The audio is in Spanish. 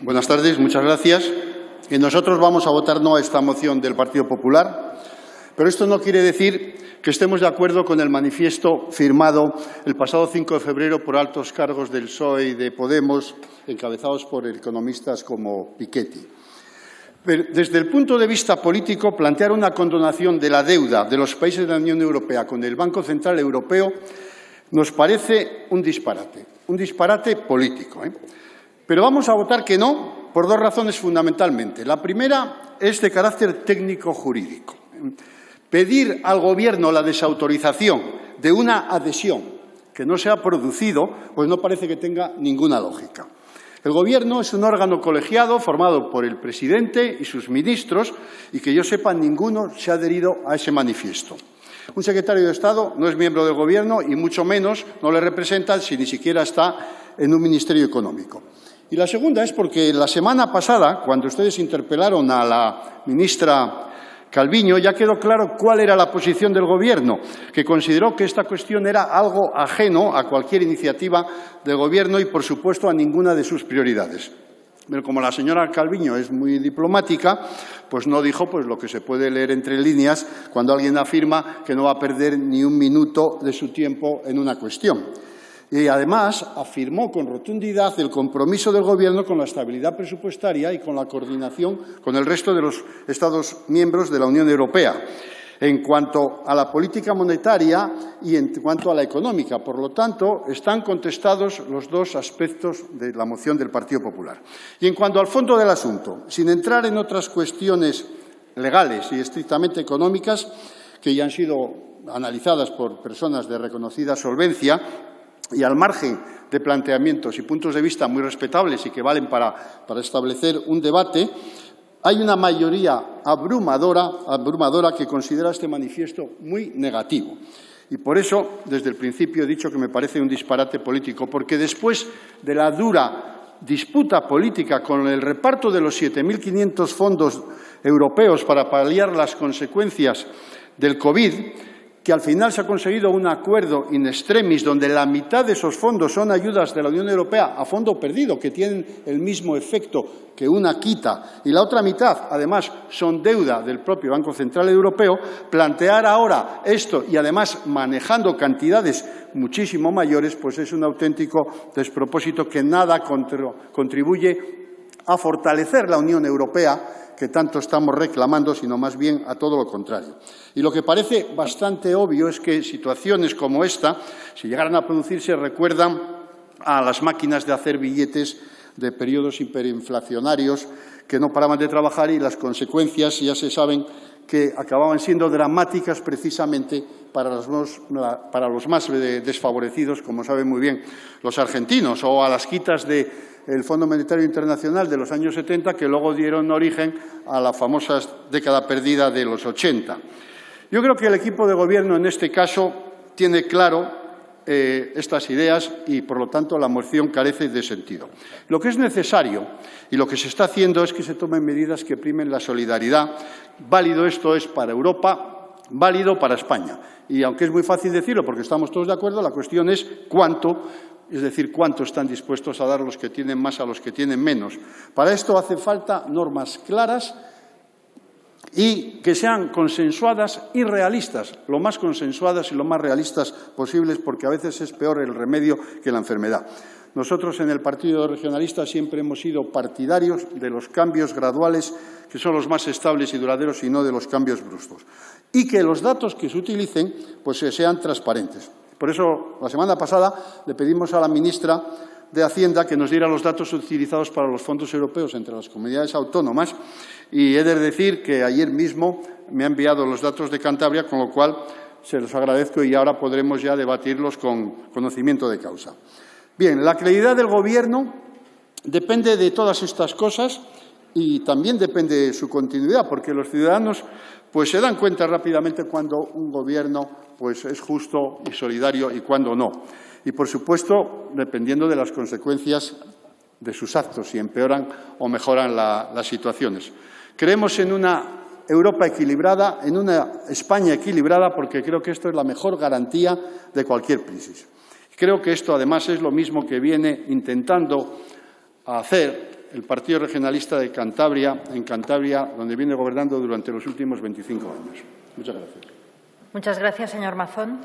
Buenas tardes, muchas gracias. Nosotros vamos a votar no a esta moción del Partido Popular, pero esto no quiere decir que estemos de acuerdo con el manifiesto firmado el pasado 5 de febrero por altos cargos del PSOE y de Podemos, encabezados por economistas como Piketty. Pero desde el punto de vista político, plantear una condonación de la deuda de los países de la Unión Europea con el Banco Central Europeo nos parece un disparate político. Pero vamos a votar que no por dos razones fundamentalmente. La primera es de carácter técnico-jurídico. Pedir al Gobierno la desautorización de una adhesión que no se ha producido, pues no parece que tenga ninguna lógica. El Gobierno es un órgano colegiado formado por el presidente y sus ministros y que yo sepa ninguno se ha adherido a ese manifiesto. Un secretario de Estado no es miembro del Gobierno y mucho menos no le representa si ni siquiera está en un ministerio económico. Y la segunda es porque la semana pasada, cuando ustedes interpelaron a la ministra Calviño, ya quedó claro cuál era la posición del Gobierno, que consideró que esta cuestión era algo ajeno a cualquier iniciativa del Gobierno y, por supuesto, a ninguna de sus prioridades. Pero como la señora Calviño es muy diplomática, pues no dijo lo que se puede leer entre líneas cuando alguien afirma que no va a perder ni un minuto de su tiempo en una cuestión. Y además afirmó con rotundidad el compromiso del Gobierno con la estabilidad presupuestaria y con la coordinación con el resto de los Estados miembros de la Unión Europea en cuanto a la política monetaria y en cuanto a la económica. Por lo tanto, están contestados los dos aspectos de la moción del Partido Popular. Y en cuanto al fondo del asunto, sin entrar en otras cuestiones legales y estrictamente económicas que ya han sido analizadas por personas de reconocida solvencia, y al margen de planteamientos y puntos de vista muy respetables y que valen para establecer un debate, hay una mayoría abrumadora que considera este manifiesto muy negativo. Y por eso, desde el principio he dicho que me parece un disparate político, porque después de la dura disputa política con el reparto de los 7.500 fondos europeos para paliar las consecuencias del COVID, que al final se ha conseguido un acuerdo in extremis donde la mitad de esos fondos son ayudas de la Unión Europea a fondo perdido, que tienen el mismo efecto que una quita, y la otra mitad, además, son deuda del propio Banco Central Europeo, plantear ahora esto y, además, manejando cantidades muchísimo mayores, pues es un auténtico despropósito que nada contribuye a fortalecer la Unión Europea, que tanto estamos reclamando, sino más bien a todo lo contrario. Y lo que parece bastante obvio es que situaciones como esta, si llegaran a producirse, recuerdan a las máquinas de hacer billetes de periodos hiperinflacionarios que no paraban de trabajar y las consecuencias ya se saben que acababan siendo dramáticas precisamente para los más desfavorecidos, como saben muy bien los argentinos, o a las quitas del Fondo Monetario Internacional de los años 70, que luego dieron origen a la famosa década perdida de los 80. Yo creo que el equipo de Gobierno en este caso tiene claro estas ideas y, por lo tanto, la moción carece de sentido. Lo que es necesario y lo que se está haciendo es que se tomen medidas que primen la solidaridad. Válido esto es para Europa, válido para España. Y aunque es muy fácil decirlo porque estamos todos de acuerdo, la cuestión es cuánto, es decir, cuánto están dispuestos a dar los que tienen más a los que tienen menos. Para esto hace falta normas claras y que sean consensuadas y realistas, lo más consensuadas y lo más realistas posibles, porque a veces es peor el remedio que la enfermedad. Nosotros en el Partido Regionalista siempre hemos sido partidarios de los cambios graduales, que son los más estables y duraderos, y no de los cambios bruscos. Y que los datos que se utilicen pues sean transparentes. Por eso, la semana pasada le pedimos a la ministra de Hacienda que nos diera los datos utilizados para los fondos europeos entre las comunidades autónomas y he de decir que ayer mismo me ha enviado los datos de Cantabria, con lo cual se los agradezco y ahora podremos ya debatirlos con conocimiento de causa. Bien, la credibilidad del Gobierno depende de todas estas cosas y también depende de su continuidad, porque los ciudadanos pues se dan cuenta rápidamente cuando un Gobierno pues es justo y solidario y cuando no. Y, por supuesto, dependiendo de las consecuencias de sus actos, si empeoran o mejoran las situaciones. Creemos en una Europa equilibrada, en una España equilibrada, porque creo que esto es la mejor garantía de cualquier crisis. Creo que esto, además, es lo mismo que viene intentando hacer el Partido Regionalista de Cantabria, en Cantabria, donde viene gobernando durante los últimos 25 años. Muchas gracias. Muchas gracias, señor Mazón.